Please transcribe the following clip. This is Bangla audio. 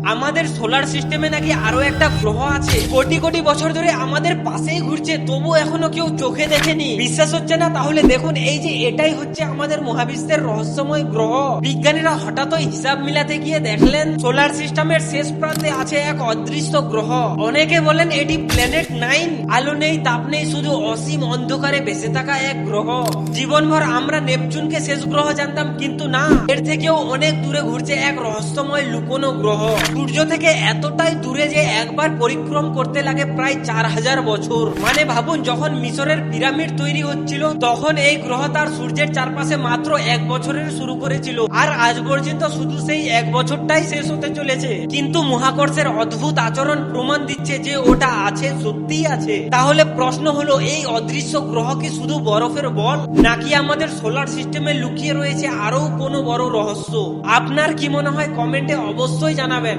আমাদের সোলার সিস্টেমে নাকি আরো একটা গ্রহ আছে, কোটি কোটি বছর ধরে আমাদের পাশেই ঘুরছে, তবু এখনো কেউ চোখে দেখেনি। বিশ্বাস হচ্ছে না? তাহলে দেখুন, এই যে এটাই হচ্ছে আমাদের মহাবিশ্বের রহস্যময় গ্রহ। বিজ্ঞানীরা হঠাৎই হিসাব মিলাতে গিয়ে দেখলেন সোলার সিস্টেমের শেষ প্রান্তে আছে এক অদৃশ্য গ্রহ। অনেকে বলেন এটি প্ল্যানেট 9। আলো নেই, তাপ নেই, শুধু অসীম অন্ধকারে বেঁচে থাকা এক গ্রহ। জীবনভর আমরা নেপচুনকে শেষ গ্রহ জানতাম, কিন্তু না, এর থেকেও অনেক দূরে ঘুরছে এক রহস্যময় লুকোনো গ্রহ। সূর্য থেকে এতটাই দূরে যে একবার পরিক্রম করতে লাগে প্রায় 4000 বছর। মানে ভাবুন, যখন মিশরের পিরামিড তৈরি হচ্ছিল তখন এই গ্রহ তার সূর্যের চারপাশে মাত্র 1 বছরের শুরু করেছিল, আর আজ পর্যন্ত শুধু সেই 1 বছরটাই শেষ হতে চলেছে। কিন্তু মহাকর্ষের অদ্ভুত আচরণ প্রমাণ দিচ্ছে যে ওটা আছে, সত্যিই আছে। তাহলে প্রশ্ন হলো, এই অদৃশ্য গ্রহ কি শুধু বরফের বল, নাকি আমাদের সোলার সিস্টেমে লুকিয়ে রয়েছে আরো কোনো বড় রহস্য? আপনার কি মনে হয়? কমেন্টে অবশ্যই জানাবেন।